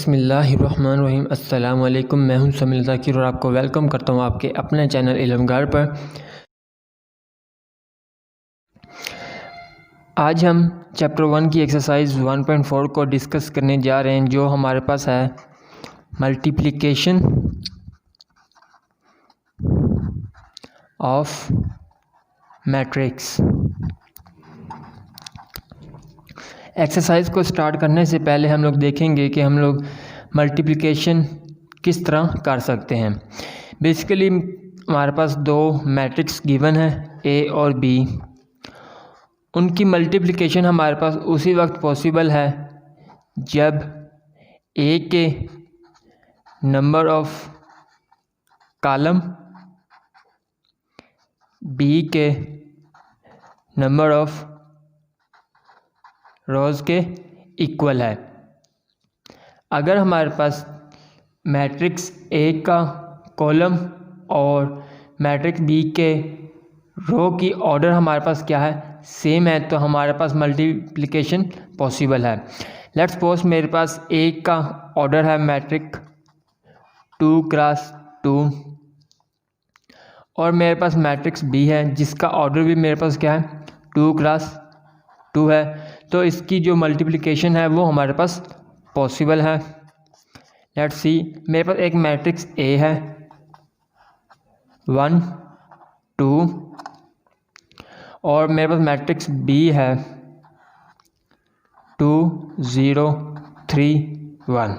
बिस्मिल्लाहिर्रहमानिर्रहीम। अस्सलाम वालेकुम। मैं हूं समील ज़ाकिर और आपको वेलकम करता हूं आपके अपने चैनल इल्मगार पर। आज हम चैप्टर 1 की एक्सरसाइज 1.4 को डिस्कस करने जा रहे हैं, जो हमारे पास है मल्टीप्लिकेशन ऑफ मैट्रिक्स। एक्सरसाइज को स्टार्ट करने से पहले हम लोग देखेंगे कि हम लोग मल्टीप्लिकेशन किस तरह कर सकते हैं। बेसिकली हमारे पास दो मैट्रिक्स गिवन है, ए और बी। उनकी मल्टीप्लिकेशन हमारे पास उसी वक्त पॉसिबल है जब ए के नंबर ऑफ कॉलम बी के नंबर ऑफ रोज़ के इक्वल है। अगर हमारे पास मैट्रिक्स ए का कॉलम और मैट्रिक्स बी के रो की ऑर्डर हमारे पास क्या है, सेम है, तो हमारे पास मल्टीप्लिकेशन पॉसिबल है। लेट्स सपोज मेरे पास ए का ऑर्डर है मैट्रिक्स 2 क्रॉस 2 और मेरे पास मैट्रिक्स बी है जिसका ऑर्डर भी मेरे पास क्या है, 2 क्रॉस 2 है। तो इसकी जो मल्टीप्लिकेशन है वो हमारे पास पॉसिबल है। लेट्स सी, मेरे पास एक मैट्रिक्स ए है 1 2 और मेरे पास मैट्रिक्स बी है 2 0 3 1।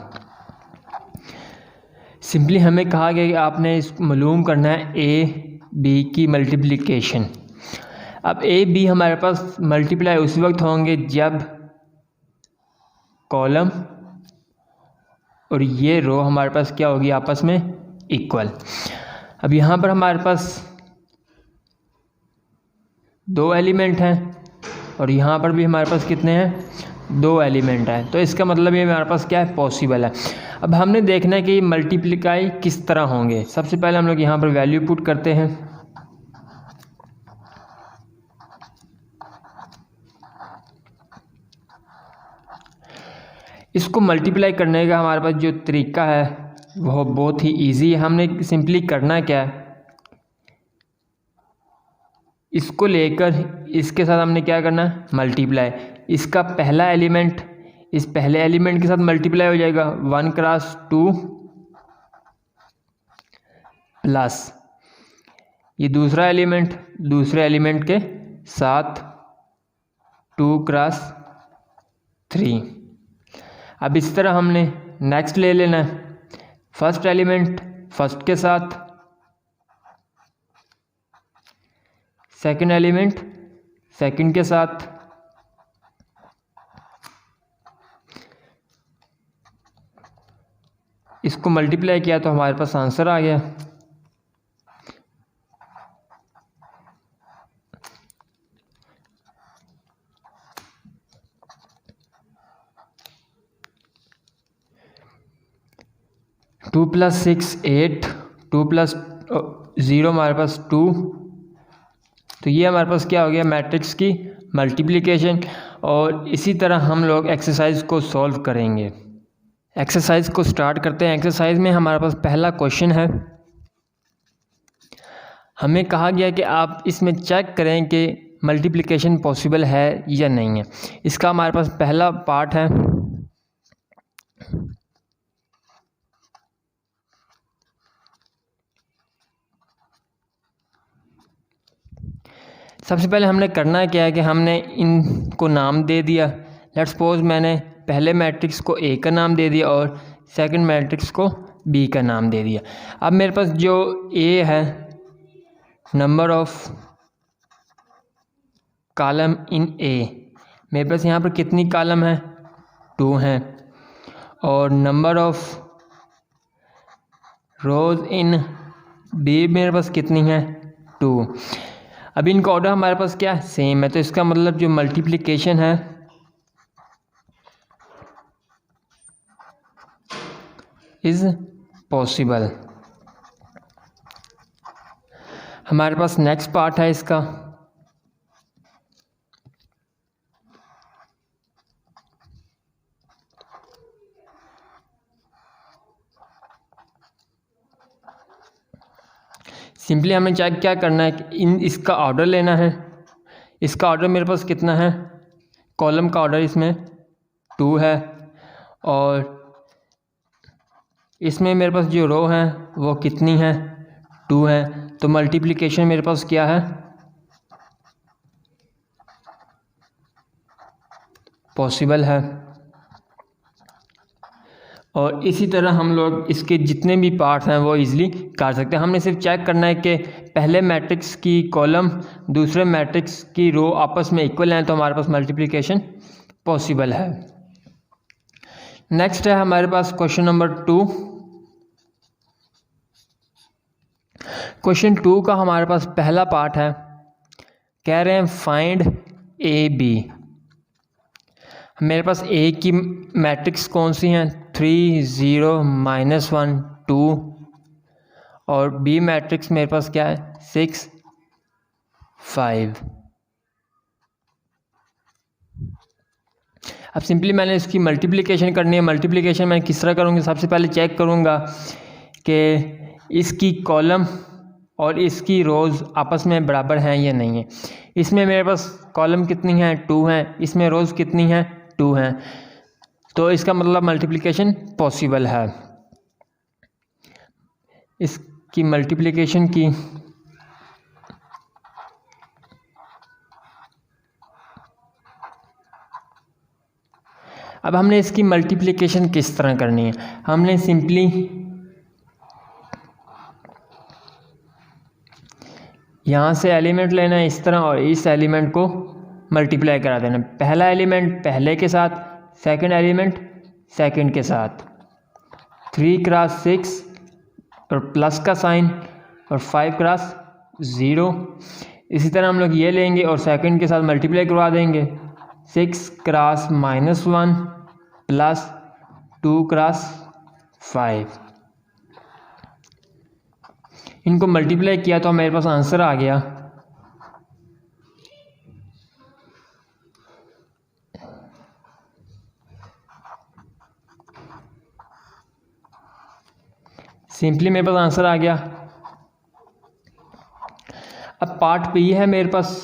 सिंपली हमें कहा गया कि आपने इस मालूम करना है ए बी की मल्टीप्लिकेशन। अब ए बी हमारे पास मल्टीप्लाई उसी वक्त होंगे जब कॉलम और ये रो हमारे पास क्या होगी, आपस में इक्वल। अब यहाँ पर हमारे पास दो एलिमेंट हैं और यहाँ पर भी हमारे पास कितने हैं, दो एलिमेंट हैं। तो इसका मतलब ये हमारे पास क्या है, पॉसिबल है। अब हमने देखना है कि मल्टीप्लिकाई किस तरह होंगे। सबसे पहले हम लोग यहाँ पर वैल्यू पुट करते हैं। इसको मल्टीप्लाई करने का हमारे पास जो तरीका है वह बहुत ही इजी है। हमने सिंपली करना क्या है, इसको लेकर इसके साथ हमने क्या करना है, मल्टीप्लाई। इसका पहला एलिमेंट इस पहले एलिमेंट के साथ मल्टीप्लाई हो जाएगा 1 क्रॉस 2 प्लस ये दूसरा एलिमेंट दूसरे एलिमेंट के साथ 2 क्रॉस 3। अब इस तरह हमने नेक्स्ट ले लेना है, फर्स्ट एलिमेंट फर्स्ट के साथ, सेकंड एलिमेंट सेकंड के साथ, इसको मल्टीप्लाई किया तो हमारे पास आंसर आ गया। टू प्लस 6 8, 2 प्लस 0 हमारे पास 2। तो ये हमारे पास क्या हो गया, मैट्रिक्स की मल्टीप्लिकेशन। और इसी तरह हम लोग एक्सरसाइज को सॉल्व करेंगे। एक्सरसाइज को स्टार्ट करते हैं। एक्सरसाइज में हमारे पास पहला क्वेश्चन है। हमें कहा गया कि आप इसमें चेक करें कि मल्टीप्लिकेशन पॉसिबल है या नहीं है। इसका हमारे पास पहला पार्ट है, सबसे पहले हमने करना क्या है कि हमने इनको नाम दे दिया। लेट्स सपोज मैंने पहले मैट्रिक्स को ए का नाम दे दिया और सेकंड मैट्रिक्स को बी का नाम दे दिया। अब मेरे पास जो ए है, नंबर ऑफ कॉलम इन ए, मेरे पास यहाँ पर कितनी कॉलम है, 2 हैं। और number of rows in B मेरे पास कितनी है, 2। अब इनका ऑर्डर हमारे पास क्या है, सेम है। तो इसका मतलब जो मल्टीप्लिकेशन है इज पॉसिबल। हमारे पास नेक्स्ट पार्ट है इसका, सिंपली हमें चेक क्या करना है कि इसका ऑर्डर लेना है। इसका ऑर्डर मेरे पास कितना है, कॉलम का ऑर्डर इसमें 2 है और इसमें मेरे पास जो रो है वो कितनी है, 2 है। तो मल्टीप्लिकेशन मेरे पास क्या है, पॉसिबल है। और इसी तरह हम लोग इसके जितने भी पार्ट्स हैं वो इजीली कर सकते हैं। हमने सिर्फ चेक करना है कि पहले मैट्रिक्स की कॉलम दूसरे मैट्रिक्स की रो आपस में इक्वल हैं, तो हमारे पास मल्टीप्लिकेशन पॉसिबल है। नेक्स्ट है हमारे पास क्वेश्चन नंबर 2। क्वेश्चन 2 का हमारे पास पहला पार्ट है, कह रहे हैं फाइंड ए बी। मेरे पास ए की मैट्रिक्स कौन सी हैं, 3 0 -1 2 और बी मैट्रिक्स मेरे पास क्या है, 6 5। अब सिंपली मैंने इसकी मल्टीप्लिकेशन करनी है। मल्टीप्लिकेशन मैं किस तरह करूँगी, सबसे पहले चेक करूँगा कि इसकी कॉलम और इसकी रोज़ आपस में बराबर हैं या नहीं है। इसमें मेरे पास कॉलम कितनी है, 2 हैं, इसमें रोज़ कितनी हैं, 2 हैं, तो इसका मतलब मल्टीप्लिकेशन पॉसिबल है। इसकी मल्टीप्लिकेशन की अब हमने इसकी मल्टीप्लिकेशन किस तरह करनी है, हमने सिंपली यहाँ से एलिमेंट लेना है इस तरह और इस एलिमेंट को मल्टीप्लाई करा देना। पहला एलिमेंट पहले के साथ, सेकंड एलिमेंट सेकंड के साथ, 3 क्रॉस 6 और प्लस का साइन और 5 क्रॉस 0। इसी तरह हम लोग ये लेंगे और सेकंड के साथ मल्टीप्लाई करवा देंगे, 6 क्रॉस -1 प्लस 2 क्रॉस 5। इनको मल्टीप्लाई किया तो मेरे पास आंसर आ गया। सिंपली मेरे पास आंसर आ गया। अब पार्ट बी है मेरे पास,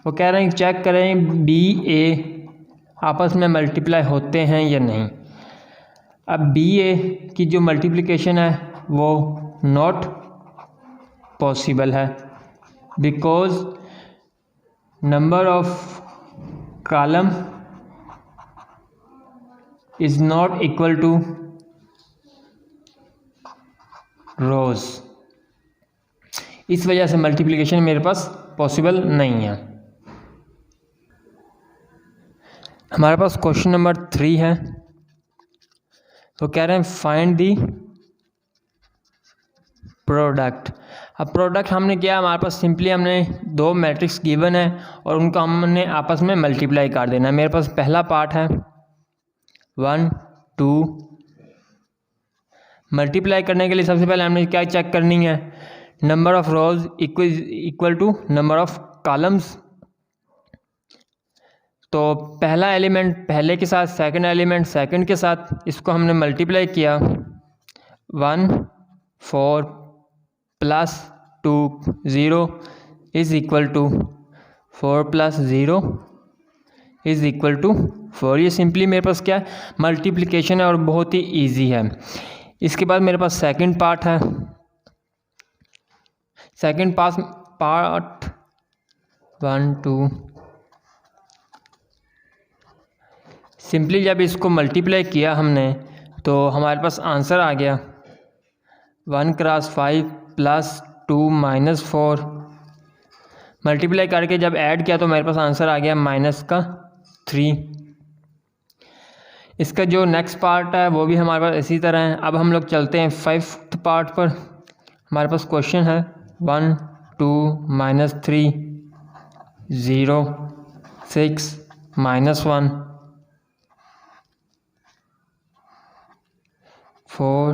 वो कह रहे हैं चेक करें बी ए आपस में मल्टीप्लाई होते हैं या नहीं। अब बी ए की जो मल्टीप्लिकेशन है वो नॉट पॉसिबल है, because number of column is not equal to rows. इस वजह से मल्टीप्लिकेशन मेरे पास पॉसिबल नहीं है। हमारे पास क्वेश्चन नंबर 3 है, तो कह रहे हैं फाइंड दी प्रोडक्ट। अब प्रोडक्ट हमने किया, हमारे पास सिंपली हमने 2 मैट्रिक्स गिवन है और उनको हमने आपस में मल्टीप्लाई कर देना है। मेरे पास पहला पार्ट है 1 2। मल्टीप्लाई करने के लिए सबसे पहले हमने क्या चेक करनी है, number of rows equal to number of columns. तो पहला एलिमेंट पहले के साथ, सेकंड एलिमेंट सेकंड के साथ, इसको हमने मल्टीप्लाई किया, 1 4 plus 2 0 is equal to 4 plus 0 is equal to 4। ये सिंपली मेरे पास क्या है, मल्टीप्लिकेशन है और बहुत ही ईजी है। इसके बाद मेरे पास सेकंड पार्ट है, सेकंड पार्ट 1 2। सिंपली जब इसको मल्टीप्लाई किया हमने तो हमारे पास आंसर आ गया 1 क्रॉस 5 प्लस 2 माइनस 4। मल्टीप्लाई करके जब ऐड किया तो मेरे पास आंसर आ गया -3। इसका जो नेक्स्ट पार्ट है वो भी हमारे पास इसी तरह है। अब हम लोग चलते हैं 5th पार्ट पर। हमारे पास क्वेश्चन है 1 2 -3 0 6 -1 4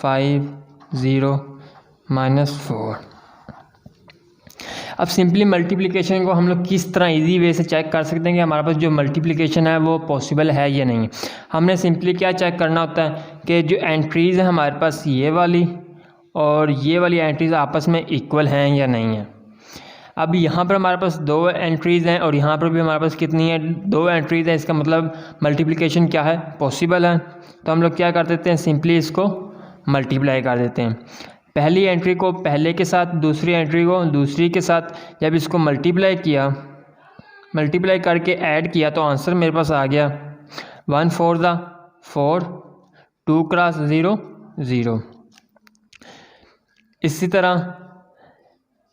5 0 -4। अब सिंपली मल्टीप्लिकेशन को हम लोग किस तरह इजी वे से चेक कर सकते हैं कि हमारे पास जो मल्टीप्लिकेशन है वो पॉसिबल है या नहीं। हमने सिंपली क्या चेक करना होता है कि जो एंट्रीज़ हैं हमारे पास ये वाली और ये वाली एंट्रीज़ आपस में इक्वल हैं या नहीं है। अब यहाँ पर हमारे पास 2 एंट्रीज़ हैं और यहाँ पर भी हमारे पास कितनी है, 2 एंट्रीज़ हैं। इसका मतलब मल्टीप्लिकेशन क्या है, पॉसिबल है। तो हम लोग क्या कर देते हैं, सिंपली इसको मल्टीप्लाई कर देते हैं। पहली एंट्री को पहले के साथ, दूसरी एंट्री को दूसरी के साथ, जब इसको मल्टीप्लाई किया, मल्टीप्लाई करके ऐड किया तो आंसर मेरे पास आ गया 1 4 ज़ा 4, 2 क्रॉस 0 0। इसी तरह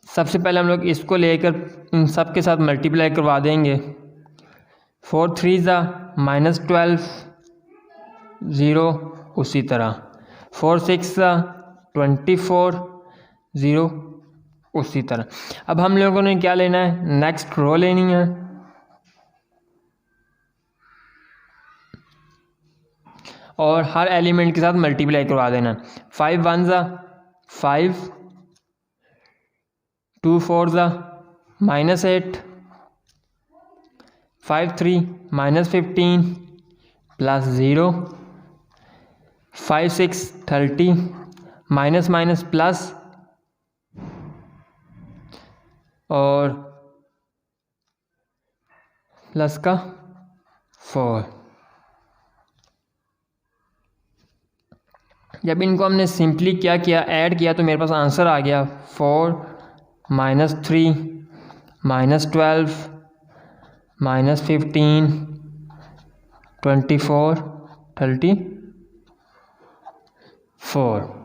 सबसे पहले हम लोग इसको लेकर इन सब के साथ मल्टीप्लाई करवा देंगे। 4 3 ज़ा -12 0, उसी तरह 4 6 ज़ा 24 0, उसी तरह। अब हम लोगों ने क्या लेना है, नेक्स्ट रो लेनी है और हर एलिमेंट के साथ मल्टीप्लाई करवा देना। 5 1 ज़ा 5, 2 4 ज़ा -8, 5 3 -15 प्लस 0, 5 6 30 माइनस माइनस प्लस और प्लस का 4। जब इनको हमने सिंपली क्या किया, ऐड किया, तो मेरे पास आंसर आ गया 4 -3 -12 -15 24 34।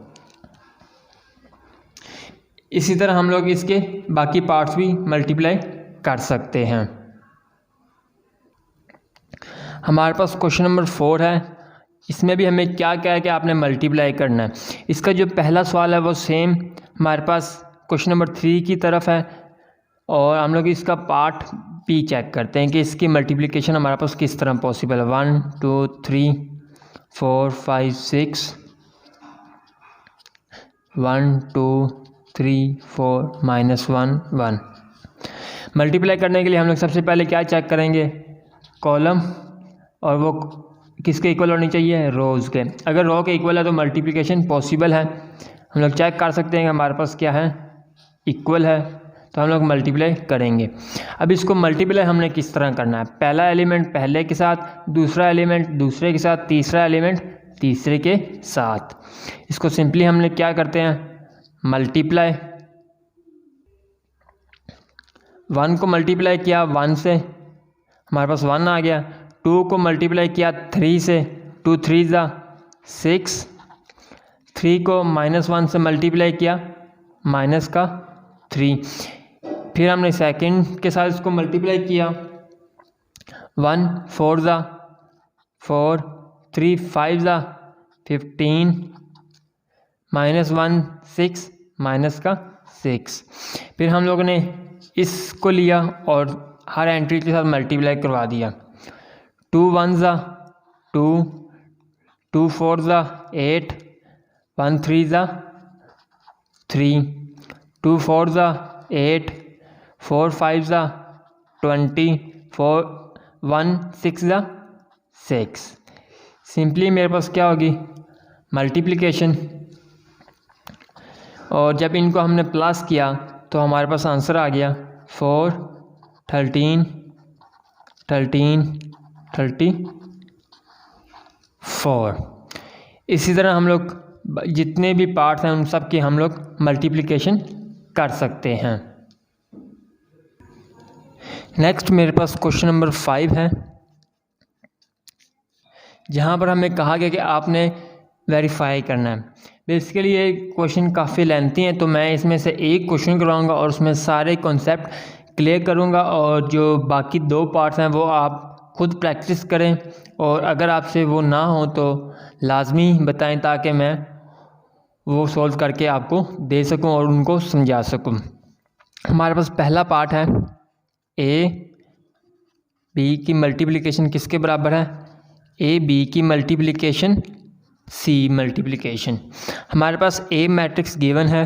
इसी तरह हम लोग इसके बाकी पार्ट्स भी मल्टीप्लाई कर सकते हैं। हमारे पास क्वेश्चन नंबर 4 है। इसमें भी हमें क्या क्या है कि आपने मल्टीप्लाई करना है। इसका जो पहला सवाल है वो सेम हमारे पास क्वेश्चन नंबर 3 की तरफ है और हम लोग इसका पार्ट भी चेक करते हैं कि इसकी मल्टीप्लिकेशन हमारे पास किस तरह पॉसिबल है। 1 2 3 4 5 6, 1 2 3 4 -1 1। मल्टीप्लाई करने के लिए हम लोग सबसे पहले क्या चेक करेंगे, कॉलम, और वो किसके इक्वल होनी चाहिए, रोज़ के। अगर रो के इक्वल है तो मल्टीप्लिकेशन पॉसिबल है। हम लोग चेक कर सकते हैं कि हमारे पास क्या है, इक्वल है, तो हम लोग मल्टीप्लाई करेंगे। अब इसको मल्टीप्लाई हमने किस तरह करना है, पहला एलिमेंट पहले के साथ, दूसरा एलिमेंट दूसरे के साथ, तीसरा एलिमेंट तीसरे के साथ। इसको सिंपली हमने क्या करते हैं, मल्टीप्लाई। 1 को मल्टीप्लाई किया 1 से, हमारे पास 1 आ गया। 2 को मल्टीप्लाई किया 3 से, 2 3 ज़ा 6। 3 को -1 से मल्टीप्लाई किया, माइनस का 3। फिर हमने सेकंड के साथ इसको मल्टीप्लाई किया, 1 4 ज़ा 4, 3 5 ज़ा 15, -1 6, माइनस का 6। फिर हम लोगों ने इसको लिया और हर एंट्री के साथ मल्टीप्लाई करवा दिया। 2 1 ज़ा 2, 2 4 ज़ा 8, 1 3 ज़ा 3, 2 4 ज़ा 8, 4 5 ज़ा 20, 4 1 6 ज़ा 6। सिंपली मेरे पास क्या होगी, मल्टीप्लिकेशन, और जब इनको हमने प्लस किया तो हमारे पास आंसर आ गया 4 13 13 34। इसी तरह हम लोग जितने भी पार्ट्स हैं उन सब की हम लोग मल्टीप्लिकेशन कर सकते हैं। नेक्स्ट मेरे पास क्वेश्चन नंबर 5 है, जहाँ पर हमें कहा गया कि आपने वेरीफाई करना है। बेसिकली ये क्वेश्चन काफ़ी लेंथी हैं, तो मैं इसमें से एक क्वेश्चन करवाऊँगा और उसमें सारे कॉन्सेप्ट क्लियर करूँगा, और जो बाकी 2 पार्ट्स हैं वो आप खुद प्रैक्टिस करें, और अगर आपसे वो ना हो तो लाजमी बताएं ताकि मैं वो सॉल्व करके आपको दे सकूं और उनको समझा सकूं। हमारे पास पहला पार्ट है, ए बी की मल्टीप्लिकेशन किसके बराबर है, ए बी की मल्टीप्लिकेशन सी मल्टीप्लिकेशन। हमारे पास ए मैट्रिक्स गिवन है,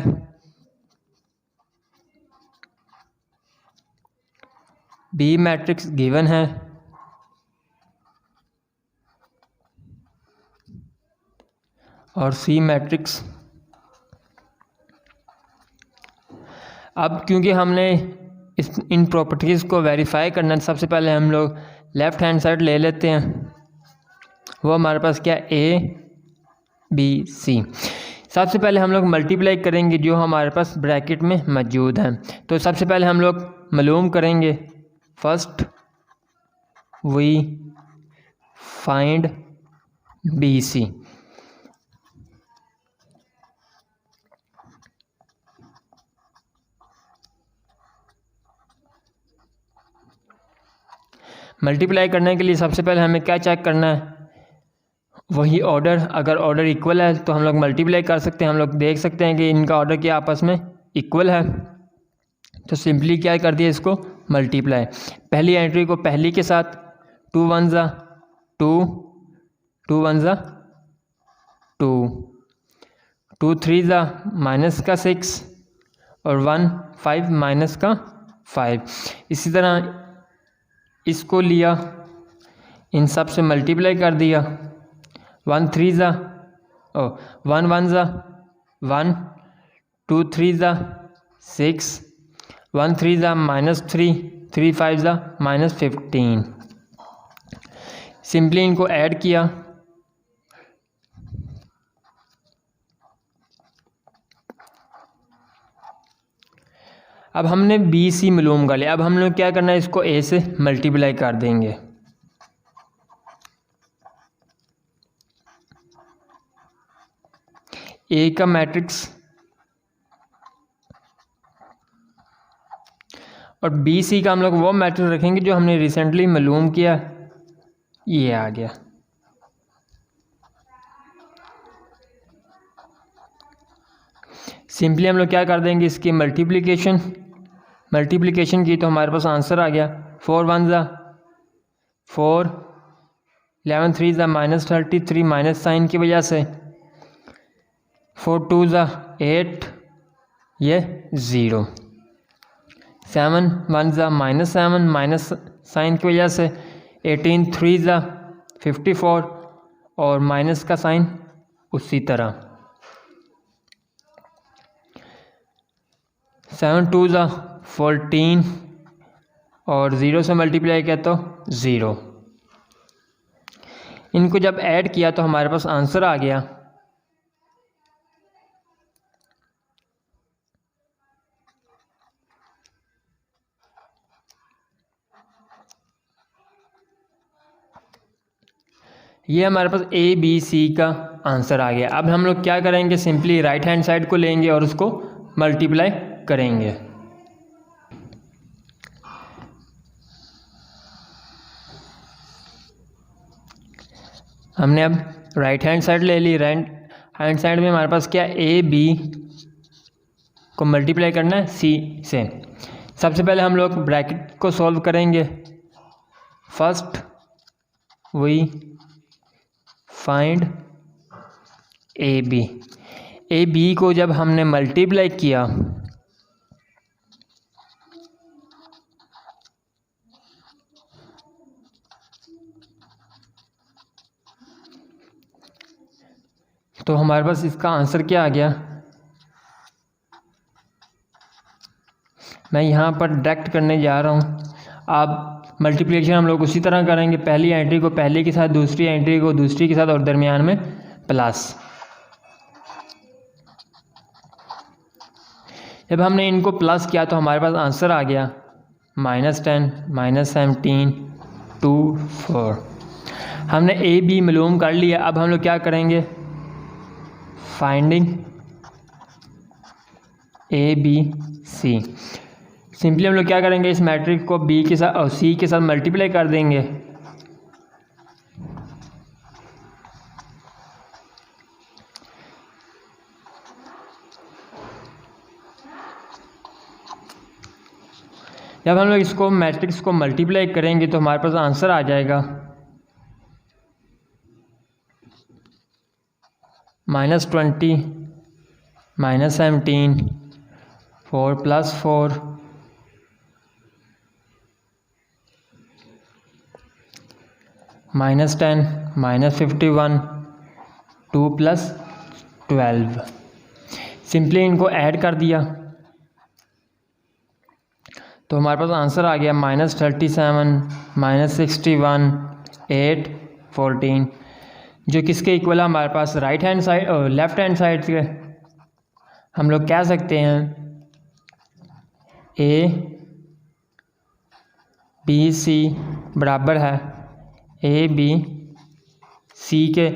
बी मैट्रिक्स गिवन है, और सी मैट्रिक्स अब क्योंकि हमने इन प्रॉपर्टीज़ को वेरीफाई करना है, सबसे पहले हम लोग लेफ़्ट हैंड साइड ले लेते हैं। वो हमारे पास क्या ABC। सबसे पहले हम लोग मल्टीप्लाई करेंगे जो हमारे पास ब्रैकेट में मौजूद है। तो सबसे पहले हम लोग मालूम करेंगे, first we find BC। Multiply करने के लिए सबसे पहले हमें क्या चेक करना है, वही ऑर्डर। अगर ऑर्डर इक्वल है तो हम लोग मल्टीप्लाई कर सकते हैं। हम लोग देख सकते हैं कि इनका ऑर्डर क्या आपस में इक्वल है, तो सिंपली क्या कर दिया, इसको मल्टीप्लाई। पहली एंट्री को पहली के साथ, 2 1 ज़ा 2, 2 1 ज़ा 2, 2 3 ज़ा माइनस का 6 और 1 5 माइनस का 5। इसी तरह इसको लिया, इन सब से मल्टीप्लाई कर दिया। 1 3 ज़ा 1 1 ज़ा 1, 2 3 ज़ा 6, 1 3 ज़ा -3, 3 5 ज़ा -15। सिंपली इनको ऐड किया। अब हमने BC मालूम कर लिया। अब हम लोग क्या करना है, इसको A से मल्टीप्लाई कर देंगे। A का मैट्रिक्स और BC का हम लोग वो मैट्रिक्स रखेंगे जो हमने रिसेंटली मालूम किया, ये आ गया। सिंपली हम लोग क्या कर देंगे, इसकी मल्टीप्लिकेशन की तो हमारे पास आंसर आ गया। 4 1 ज़ा 4, 11 3 ज़ा -33 माइनस साइन की वजह से, 4 2 ज़ा 8, ये 0, 7 1 ज़ा -7 माइनस साइन की वजह से, 18 3 ज़ा 54 और माइनस का साइन उसी तरह, 7 2 ज़ा 14 और 0 से मल्टीप्लाई किया तो 0। इनको जब ऐड किया तो हमारे पास आंसर आ गया। ये हमारे पास ABC का आंसर आ गया। अब हम लोग क्या करेंगे, सिंपली राइट हैंड साइड को लेंगे और उसको मल्टीप्लाई करेंगे। हमने अब राइट हैंड साइड ले ली। राइट हैंड साइड में हमारे पास क्या, AB को मल्टीप्लाई करना है C से। सबसे पहले हम लोग ब्रैकेट को सॉल्व करेंगे। फर्स्ट वी फाइंड AB को जब हमने मल्टीप्लाई किया तो हमारे पास इसका आंसर क्या आ गया। मैं यहाँ पर डायरेक्ट करने जा रहा हूँ। आप मल्टीप्लिकेशन हम लोग उसी तरह करेंगे, पहली एंट्री को पहले के साथ, दूसरी एंट्री को दूसरी के साथ और दरमियान में प्लस। जब हमने इनको प्लस किया तो हमारे पास आंसर आ गया -10 -17 2 4। हमने AB मालूम कर लिया। अब हम लोग क्या करेंगे, फाइंडिंग ABC। सिंपली हम लोग क्या करेंगे, इस मैट्रिक्स को B के साथ और C के साथ मल्टीप्लाई कर देंगे। जब हम लोग इसको मैट्रिक्स को मल्टीप्लाई करेंगे तो हमारे पास आंसर आ जाएगा -20 -17 4 + 4 -10 -51 2 + 12। सिंपली इनको ऐड कर दिया। तो हमारे पास आंसर आ गया -37 -61 8 14, जो किसके इक्वल है हमारे पास राइट हैंड साइड और लेफ्ट हैंड साइड के। हम लोग कह सकते हैं ABC बराबर है ABC के।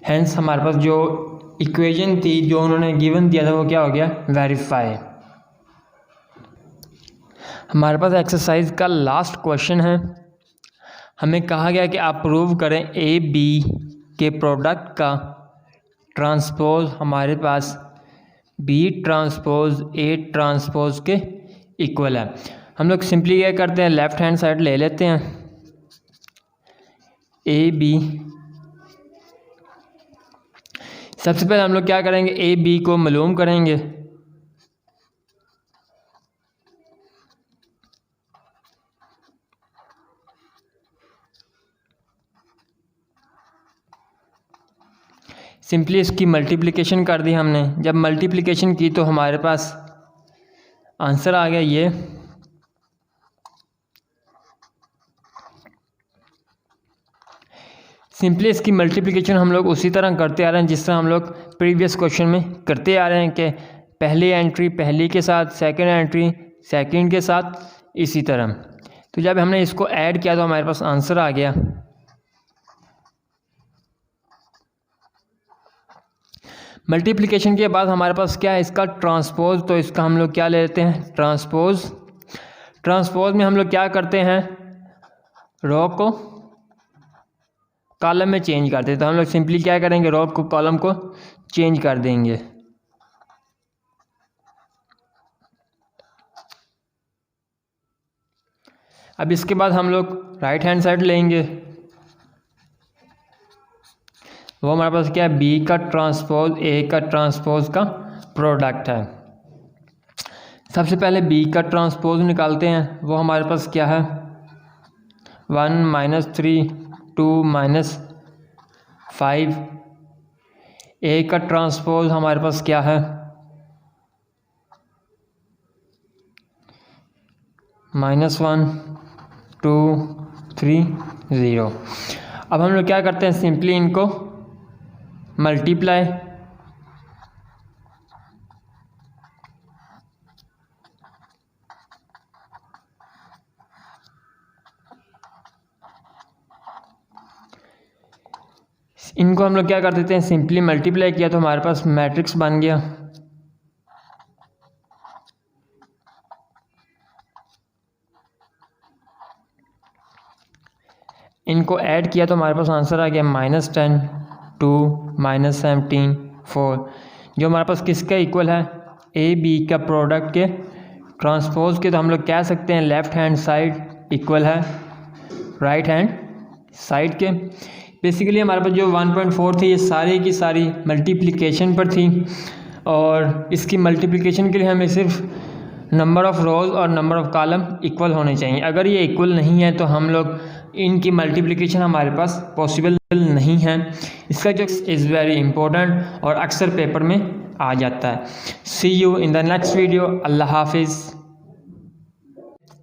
हैंस हमारे पास जो इक्वेशन थी जो उन्होंने गिवन दिया था वो क्या हो गया, वेरीफाई। हमारे पास एक्सरसाइज का लास्ट क्वेश्चन है। हमें कहा गया कि आप प्रूव करें AB के प्रोडक्ट का ट्रांसपोज हमारे पास B ट्रांसपोज A ट्रांसपोज के इक्वल है। हम लोग सिंपली क्या करते हैं, लेफ्ट हैंड साइड ले लेते हैं AB। सबसे पहले हम लोग क्या करेंगे, AB को मालूम करेंगे। सिंपली इसकी मल्टीप्लिकेशन कर दी हमने। जब मल्टीप्लिकेशन की तो हमारे पास आंसर आ गया ये। सिंपली इसकी मल्टीप्लिकेशन हम लोग उसी तरह करते आ रहे हैं जिस तरह हम लोग प्रीवियस क्वेश्चन में करते आ रहे हैं कि पहली एंट्री पहली के साथ, सेकंड एंट्री सेकंड के साथ, इसी तरह। तो जब हमने इसको ऐड किया तो हमारे पास आंसर आ गया। मल्टीप्लिकेशन के बाद हमारे पास क्या है, इसका ट्रांसपोज। तो इसका हम लोग क्या ले लेते हैं, ट्रांसपोज। ट्रांसपोज में हम लोग क्या करते हैं, रो को कॉलम में चेंज करते हैं। तो हम लोग सिंपली क्या करेंगे, रो को कॉलम को चेंज कर देंगे। अब इसके बाद हम लोग राइट हैंड साइड लेंगे। वो हमारे पास क्या है, B का ट्रांसपोज A का ट्रांसपोज का प्रोडक्ट है। सबसे पहले B का ट्रांसपोज निकालते हैं। वो हमारे पास क्या है, 1 - 3 2 - 5। A का ट्रांसपोज हमारे पास क्या है, -1 2 3 0। अब हम लोग क्या करते हैं, सिंपली इनको मल्टीप्लाई। इनको हम लोग क्या कर देते हैं, सिंपली मल्टीप्लाई किया तो हमारे पास मैट्रिक्स बन गया। इनको ऐड किया तो हमारे पास आंसर आ गया -10 2 -17 4, जो हमारे पास किसका इक्वल है, AB का प्रोडक्ट के ट्रांसपोज के। तो हम लोग कह सकते हैं लेफ्ट हैंड साइड इक्वल है राइट हैंड साइड के। बेसिकली हमारे पास जो 1.4 थी ये सारी की सारी मल्टीप्लिकेशन पर थी, और इसकी मल्टीप्लिकेशन के लिए हमें सिर्फ नंबर ऑफ़ रोज़ और नंबर ऑफ़ कॉलम इक्वल होने चाहिए। अगर ये इक्वल नहीं है तो हम लोग इनकी मल्टीप्लिकेशन हमारे पास पॉसिबल नहीं है। इसका जो इज़ वेरी इंपॉर्टेंट और अक्सर पेपर में आ जाता है। See you in the next video. अल्लाह हाफिज़।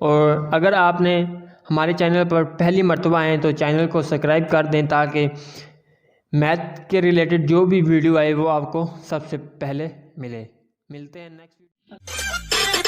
और अगर आपने हमारे चैनल पर पहली मर्तबा आए तो चैनल को सब्सक्राइब कर दें ताकि मैथ के रिलेटेड जो भी वीडियो आए वो आपको सबसे पहले मिलते हैं नेक्स्ट वीडियो।